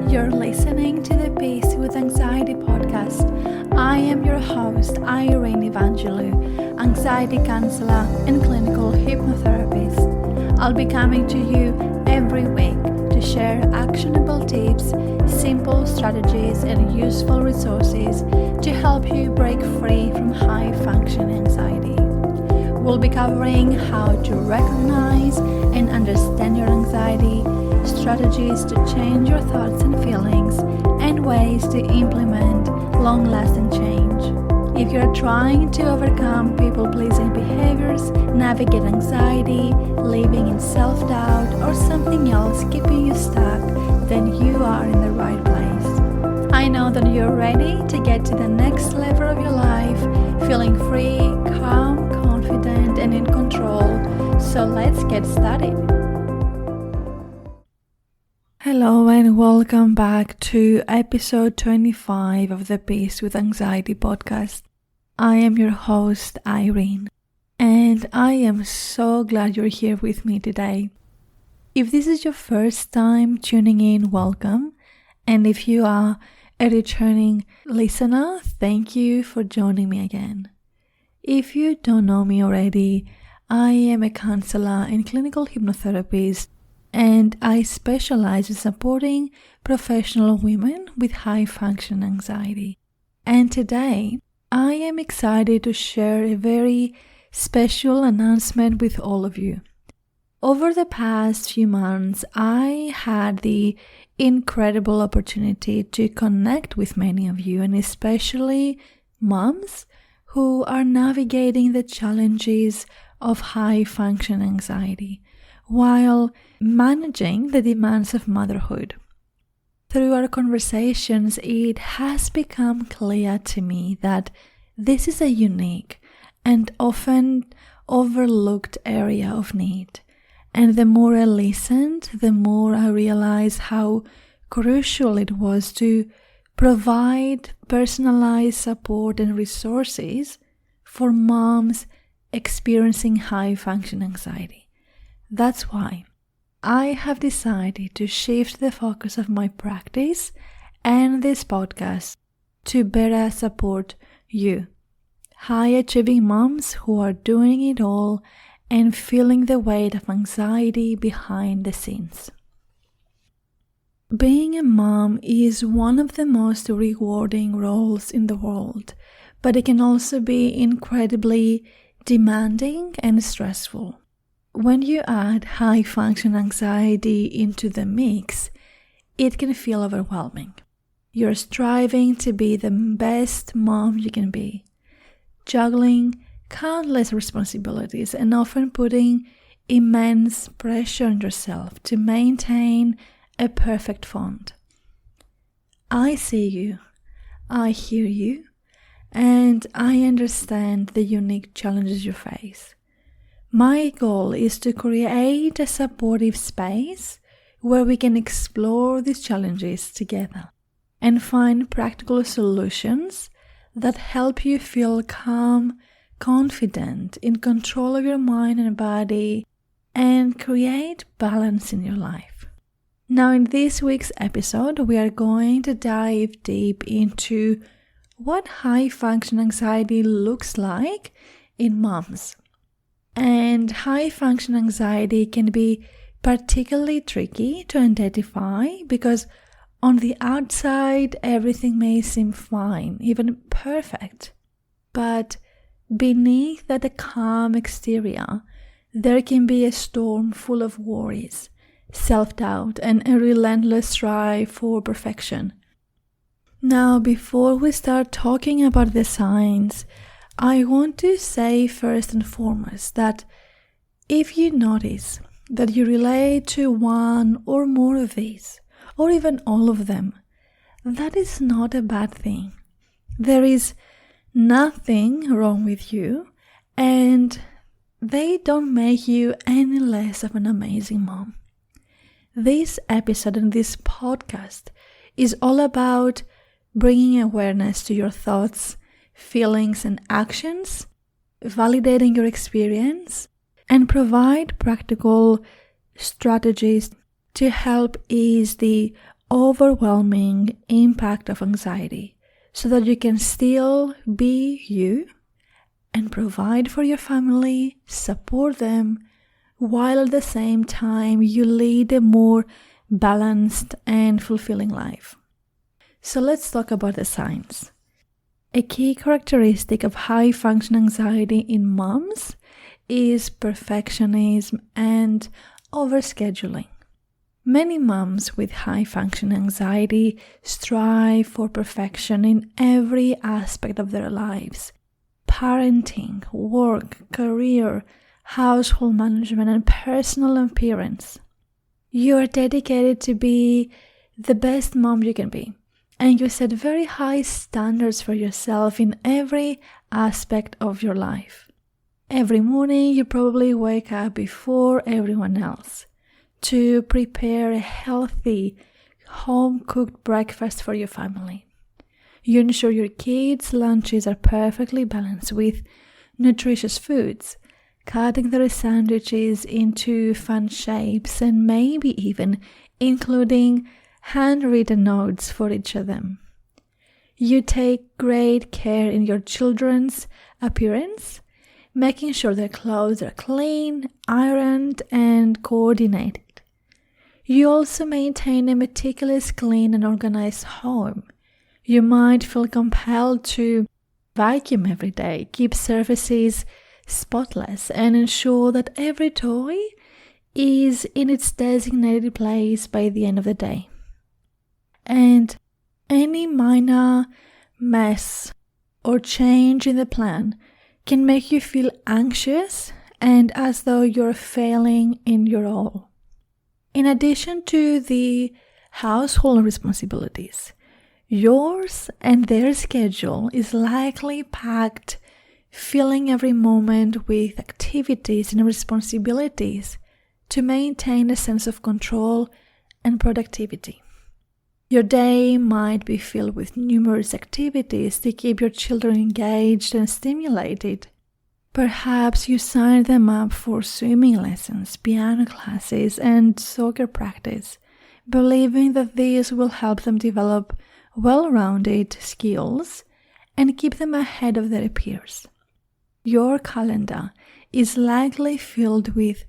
You're listening to the Peace with Anxiety podcast. I am your host, Irene Evangelou, anxiety counselor and clinical hypnotherapist. I'll be coming to you every week to share actionable tips, simple strategies, and useful resources to help you break free from high-function anxiety. We'll be covering how to recognize and understand your anxiety, strategies to change your thoughts and feelings, and ways to implement long-lasting change. If you're trying to overcome people-pleasing behaviors, navigate anxiety, living in self-doubt, or something else keeping you stuck, then you are in the right place. I know that you're ready to get to the next level of your life, feeling free, calm, confident, and in control. So let's get started. Hello and welcome back to episode 25 of the Peace with Anxiety podcast. I am your host, Irene, and I am so glad you're here with me today. If this is your first time tuning in, welcome. And if you are a returning listener, thank you for joining me again. If you don't know me already, I am a counselor and clinical hypnotherapist, and I specialize in supporting professional women with high-function anxiety. And today, I am excited to share a very special announcement with all of you. Over the past few months, I had the incredible opportunity to connect with many of you, and especially moms who are navigating the challenges of high-function anxiety while managing the demands of motherhood. Through our conversations, it has become clear to me that this is a unique and often overlooked area of need. And the more I listened, the more I realized how crucial it was to provide personalized support and resources for moms experiencing high-function anxiety. That's why I have decided to shift the focus of my practice and this podcast to better support you, high-achieving moms who are doing it all and feeling the weight of anxiety behind the scenes. Being a mom is one of the most rewarding roles in the world, but it can also be incredibly demanding and stressful. When you add high-function anxiety into the mix, it can feel overwhelming. You're striving to be the best mom you can be, juggling countless responsibilities and often putting immense pressure on yourself to maintain a perfect font. I see you, I hear you, and I understand the unique challenges you face. My goal is to create a supportive space where we can explore these challenges together and find practical solutions that help you feel calm, confident, in control of your mind and body, and create balance in your life. Now, in this week's episode, we are going to dive deep into what high-function anxiety looks like in moms. And high-function anxiety can be particularly tricky to identify because on the outside, everything may seem fine, even perfect. But beneath that calm exterior, there can be a storm full of worries, self-doubt, and a relentless strive for perfection. Now, before we start talking about the signs, I want to say first and foremost that if you notice that you relate to one or more of these, or even all of them, that is not a bad thing. There is nothing wrong with you, and they don't make you any less of an amazing mom. This episode and this podcast is all about bringing awareness to your thoughts, feelings, and actions, validating your experience, and provide practical strategies to help ease the overwhelming impact of anxiety so that you can still be you and provide for your family, support them, while at the same time you lead a more balanced and fulfilling life. So let's talk about the signs. A key characteristic of high-function anxiety in moms is perfectionism and overscheduling. Many moms with high-function anxiety strive for perfection in every aspect of their lives: parenting, work, career, household management, and personal appearance. You are dedicated to be the best mom you can be, and you set very high standards for yourself in every aspect of your life. Every morning you probably wake up before everyone else to prepare a healthy, home-cooked breakfast for your family. You ensure your kids' lunches are perfectly balanced with nutritious foods, cutting their sandwiches into fun shapes and maybe even including handwritten notes for each of them. You take great care in your children's appearance, making sure their clothes are clean, ironed, and coordinated. You also maintain a meticulous, clean, and organized home. You might feel compelled to vacuum every day, keep surfaces spotless, and ensure that every toy is in its designated place by the end of the day. And any minor mess or change in the plan can make you feel anxious and as though you're failing in your role. In addition to the household responsibilities, yours and their schedule is likely packed, filling every moment with activities and responsibilities to maintain a sense of control and productivity. Your day might be filled with numerous activities to keep your children engaged and stimulated. Perhaps you sign them up for swimming lessons, piano classes, and soccer practice, believing that these will help them develop well-rounded skills and keep them ahead of their peers. Your calendar is likely filled with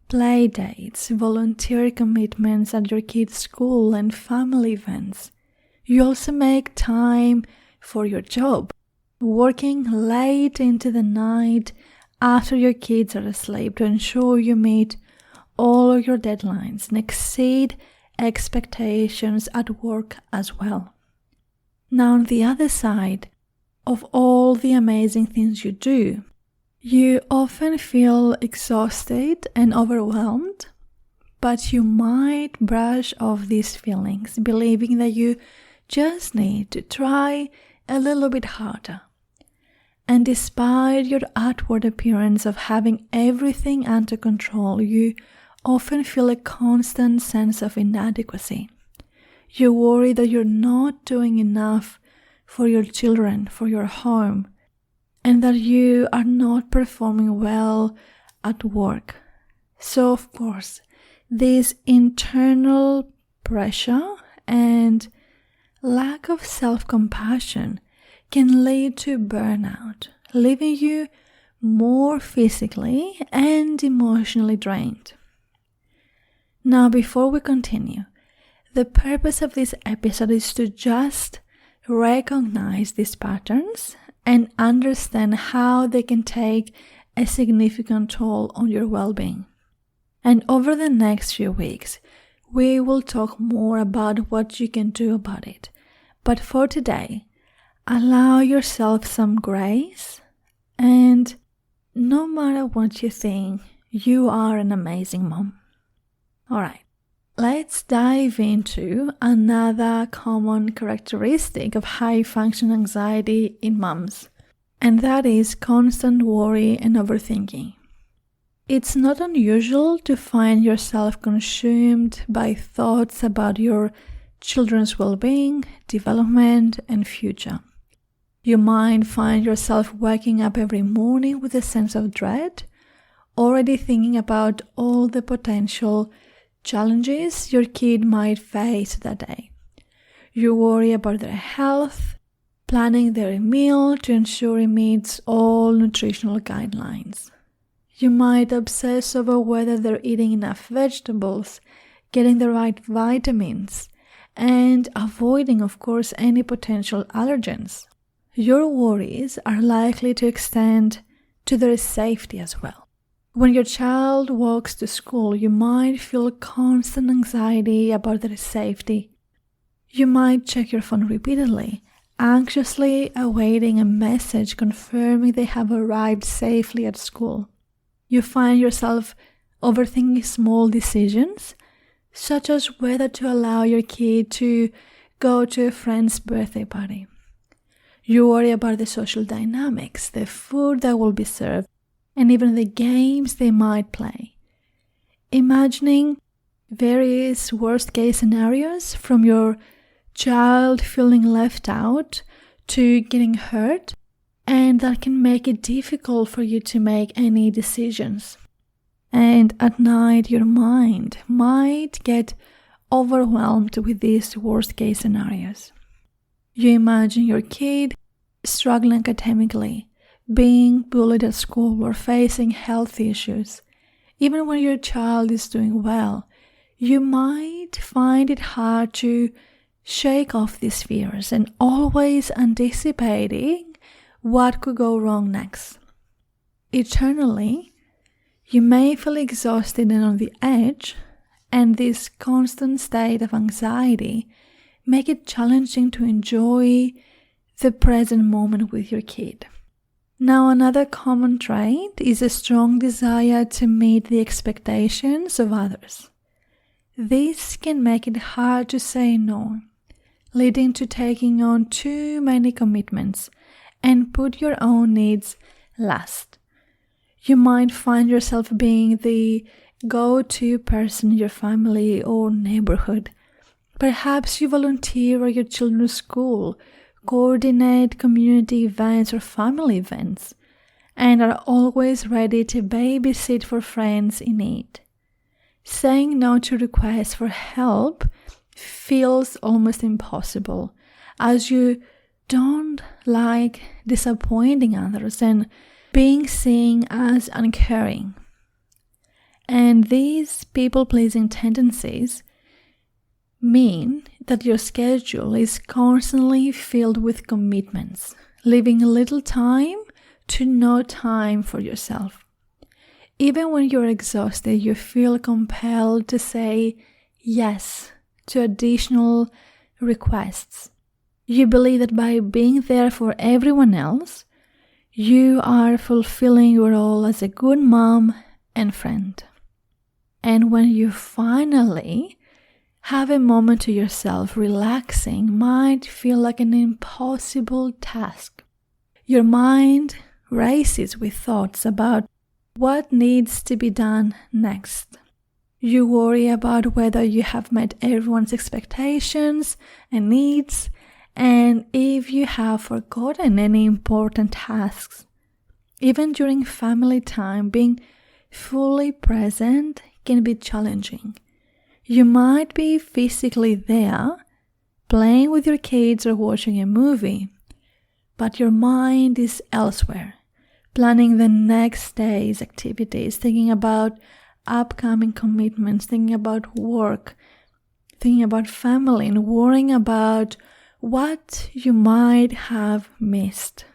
play dates, volunteer commitments at your kids' school, and family events. You also make time for your job, working late into the night after your kids are asleep to ensure you meet all of your deadlines and exceed expectations at work as well. Now, on the other side of all the amazing things you do, you often feel exhausted and overwhelmed, but you might brush off these feelings, believing that you just need to try a little bit harder. And despite your outward appearance of having everything under control, you often feel a constant sense of inadequacy. You worry that you're not doing enough for your children, for your home, and that you are not performing well at work. So, of course, this internal pressure and lack of self-compassion can lead to burnout, leaving you more physically and emotionally drained. Now, before we continue, the purpose of this episode is to just recognize these patterns and understand how they can take a significant toll on your well-being. And over the next few weeks, we will talk more about what you can do about it. But for today, allow yourself some grace, and no matter what you think, you are an amazing mom. All right, let's dive into another common characteristic of high-function anxiety in moms, and that is constant worry and overthinking. It's not unusual to find yourself consumed by thoughts about your children's well-being, development, and future. You might find yourself waking up every morning with a sense of dread, already thinking about all the potential challenges your kid might face that day. You worry about their health, planning their meal to ensure it meets all nutritional guidelines. You might obsess over whether they're eating enough vegetables, getting the right vitamins, and avoiding, of course, any potential allergens. Your worries are likely to extend to their safety as well. When your child walks to school, you might feel constant anxiety about their safety. You might check your phone repeatedly, anxiously awaiting a message confirming they have arrived safely at school. You find yourself overthinking small decisions, such as whether to allow your kid to go to a friend's birthday party. You worry about the social dynamics, the food that will be served, and even the games they might play. Imagining various worst-case scenarios, from your child feeling left out to getting hurt, and that can make it difficult for you to make any decisions. And at night, your mind might get overwhelmed with these worst-case scenarios. You imagine your kid struggling academically, being bullied at school, or facing health issues. Even when your child is doing well, you might find it hard to shake off these fears and always anticipating what could go wrong next. Eternally, you may feel exhausted and on the edge, and this constant state of anxiety make it challenging to enjoy the present moment with your kid. Now, another common trait is a strong desire to meet the expectations of others. This can make it hard to say no, leading to taking on too many commitments and put your own needs last. You might find yourself being the go-to person in your family or neighborhood. Perhaps you volunteer at your children's school, coordinate community events or family events, and are always ready to babysit for friends in need. Saying no to requests for help feels almost impossible, as you don't like disappointing others and being seen as uncaring. And these people-pleasing tendencies mean that your schedule is constantly filled with commitments, leaving little time to no time for yourself. Even when you're exhausted, you feel compelled to say yes to additional requests. You believe that by being there for everyone else, you are fulfilling your role as a good mom and friend. And when you finally have a moment to yourself, relaxing might feel like an impossible task. Your mind races with thoughts about what needs to be done next. You worry about whether you have met everyone's expectations and needs, and if you have forgotten any important tasks. Even during family time, being fully present can be challenging. You might be physically there, playing with your kids or watching a movie, but your mind is elsewhere, planning the next day's activities, thinking about upcoming commitments, thinking about work, thinking about family, and worrying about what you might have missed.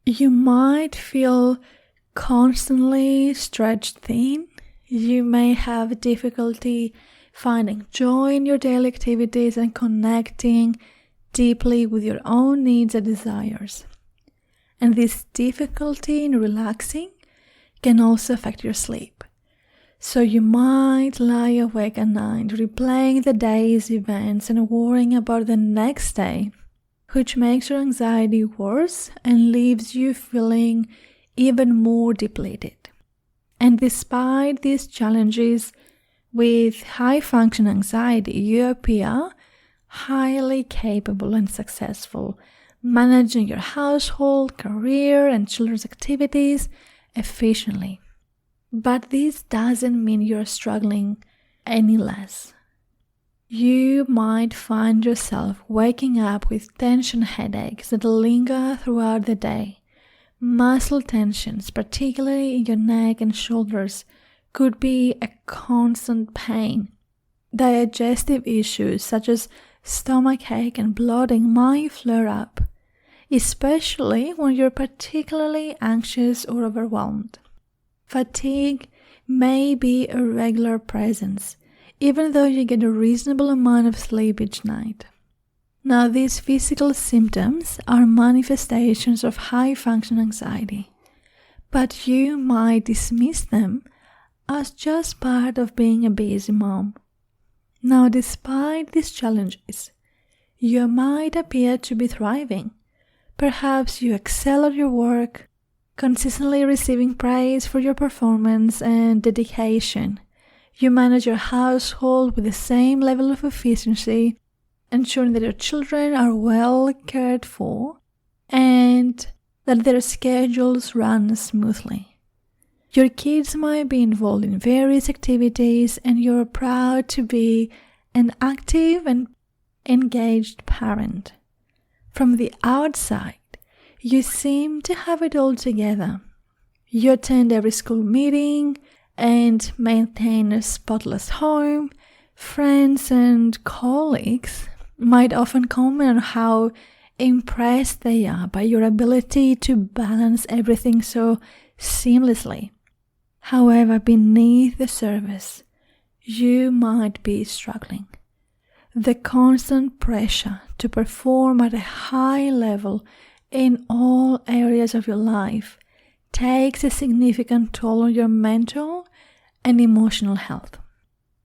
You might feel constantly stretched thin. You may have difficulty finding joy in your daily activities and connecting deeply with your own needs and desires. And this difficulty in relaxing can also affect your sleep. So you might lie awake at night, replaying the day's events and worrying about the next day, which makes your anxiety worse and leaves you feeling even more depleted. And despite these challenges with high-function anxiety, you appear highly capable and successful, managing your household, career, and children's activities efficiently. But this doesn't mean you're struggling any less. You might find yourself waking up with tension headaches that linger throughout the day. Muscle tensions, particularly in your neck and shoulders, could be a constant pain. Digestive issues such as stomachache and bloating might flare up, especially when you're particularly anxious or overwhelmed. Fatigue may be a regular presence, even though you get a reasonable amount of sleep each night. Now, these physical symptoms are manifestations of high-function anxiety, but you might dismiss them as just part of being a busy mom. Now, despite these challenges, you might appear to be thriving. Perhaps you excel at your work, consistently receiving praise for your performance and dedication. You manage your household with the same level of efficiency, ensuring that your children are well cared for and that their schedules run smoothly. Your kids might be involved in various activities and you're proud to be an active and engaged parent. From the outside, you seem to have it all together. You attend every school meeting and maintain a spotless home. Friends and colleagues might often comment on how impressed they are by your ability to balance everything so seamlessly. However, beneath the surface, you might be struggling. The constant pressure to perform at a high level in all areas of your life takes a significant toll on your mental and emotional health.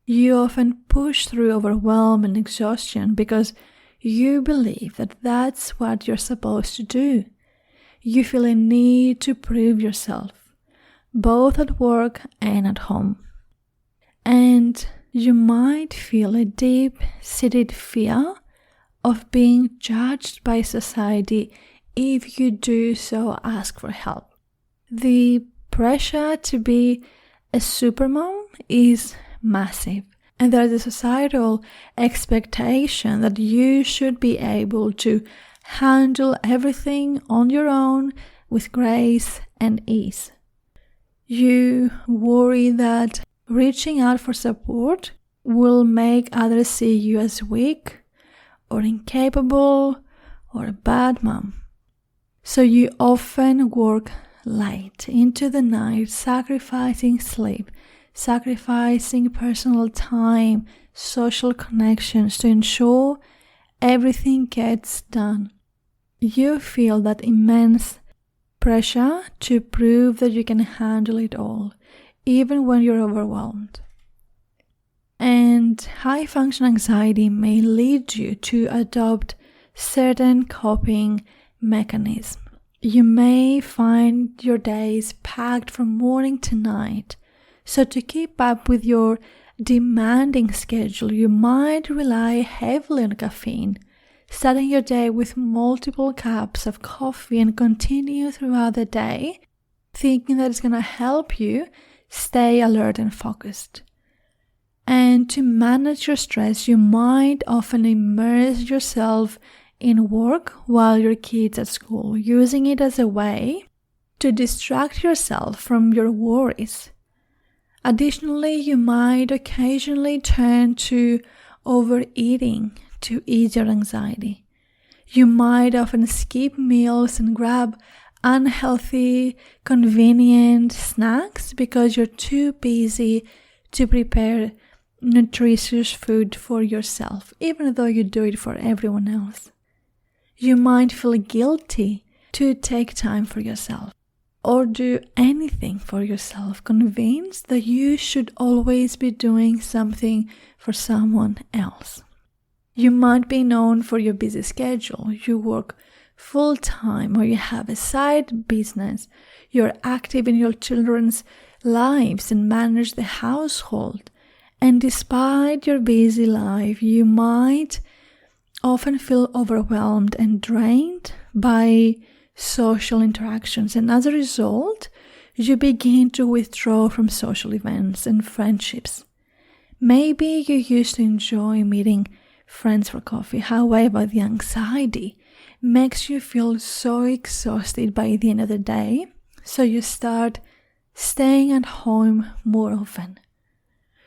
You often push through overwhelm and exhaustion because you believe that that's what you're supposed to do. You feel a need to prove yourself, both at work and at home. And you might feel a deep-seated fear of being judged by society if you do so ask for help. The pressure to be a supermom is massive, and there's a societal expectation that you should be able to handle everything on your own with grace and ease. You worry that reaching out for support will make others see you as weak or incapable or a bad mom. So you often work late into the night, sacrificing sleep, sacrificing personal time, social connections to ensure everything gets done. You feel that immense pressure to prove that you can handle it all, even when you're overwhelmed. And high-function anxiety may lead you to adopt certain coping mechanisms. You may find your days packed from morning to night. So to keep up with your demanding schedule, you might rely heavily on caffeine, starting your day with multiple cups of coffee and continue throughout the day, thinking that it's going to help you stay alert and focused. And to manage your stress, you might often immerse yourself in work while your kids at school, using it as a way to distract yourself from your worries. Additionally, you might occasionally turn to overeating to ease your anxiety. You might often skip meals and grab unhealthy, convenient snacks because you're too busy to prepare nutritious food for yourself, even though you do it for everyone else. You might feel guilty to take time for yourself or do anything for yourself, convinced that you should always be doing something for someone else. You might be known for your busy schedule. You work full-time or you have a side business. You're active in your children's lives and manage the household. And despite your busy life, you might often feel overwhelmed and drained by social interactions, and as a result, you begin to withdraw from social events and friendships. Maybe you used to enjoy meeting friends for coffee. However, the anxiety makes you feel so exhausted by the end of the day, so you start staying at home more often.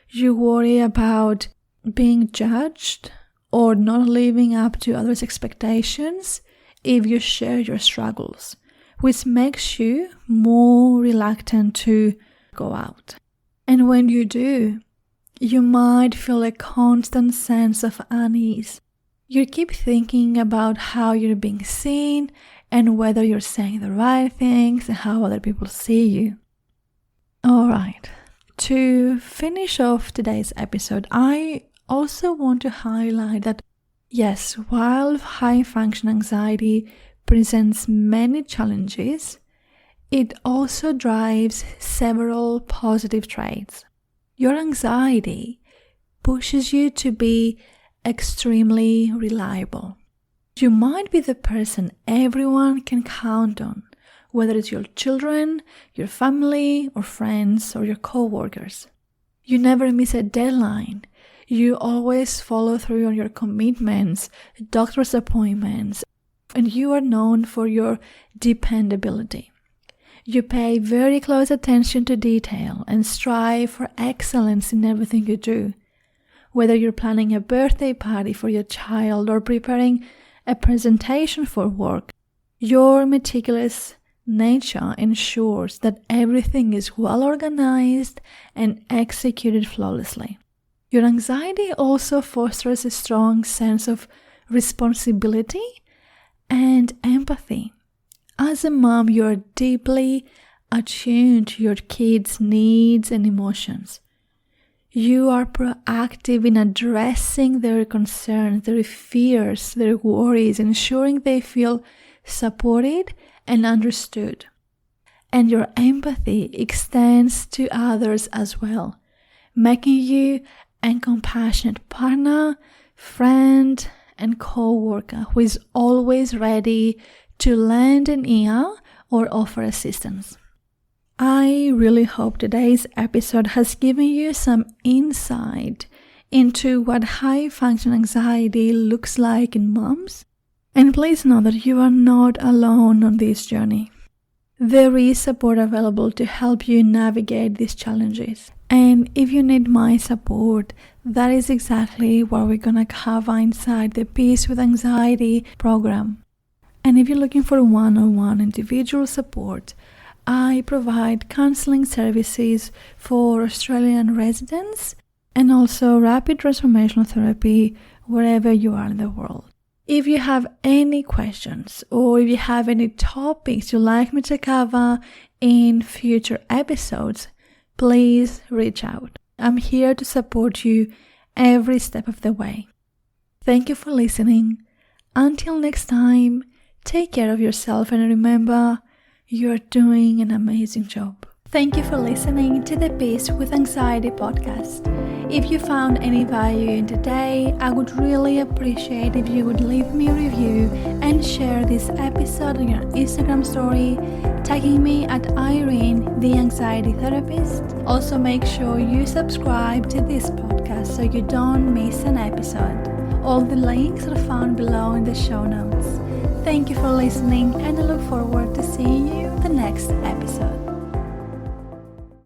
You worry about being judged or not living up to others' expectations if you share your struggles, which makes you more reluctant to go out. And when you do, you might feel a constant sense of unease. You keep thinking about how you're being seen and whether you're saying the right things and how other people see you. Alright, to finish off today's episode, I also want to highlight that yes, while high function anxiety presents many challenges, it also drives several positive traits. Your anxiety pushes you to be extremely reliable. You might be the person everyone can count on, whether it's your children, your family, or friends, or your co-workers. You never miss a deadline. You always follow through on your commitments, doctor's appointments, and you are known for your dependability. You pay very close attention to detail and strive for excellence in everything you do. Whether you're planning a birthday party for your child or preparing a presentation for work, your meticulous nature ensures that everything is well organized and executed flawlessly. Your anxiety also fosters a strong sense of responsibility and empathy. As a mom, you are deeply attuned to your kids' needs and emotions. You are proactive in addressing their concerns, their fears, their worries, ensuring they feel supported and understood. And your empathy extends to others as well, making you a compassionate partner, friend, and co-worker who is always ready to lend an ear or offer assistance. I really hope today's episode has given you some insight into what high function anxiety looks like in moms. And please know that you are not alone on this journey. There is support available to help you navigate these challenges. And if you need my support, that is exactly what we're gonna cover inside the Peace with Anxiety program. And if you're looking for one-on-one individual support, I provide counseling services for Australian residents and also rapid transformational therapy wherever you are in the world. If you have any questions or if you have any topics you'd like me to cover in future episodes, please reach out. I'm here to support you every step of the way. Thank you for listening. Until next time, take care of yourself and remember, you're doing an amazing job. Thank you for listening to the Peace with Anxiety podcast. If you found any value in today, I would really appreciate if you would leave me a review and share this episode on your Instagram story, tagging me at Irene, the Anxiety Therapist. Also, make sure you subscribe to this podcast so you don't miss an episode. All the links are found below in the show notes. Thank you for listening, and I look forward to seeing you in the next episode.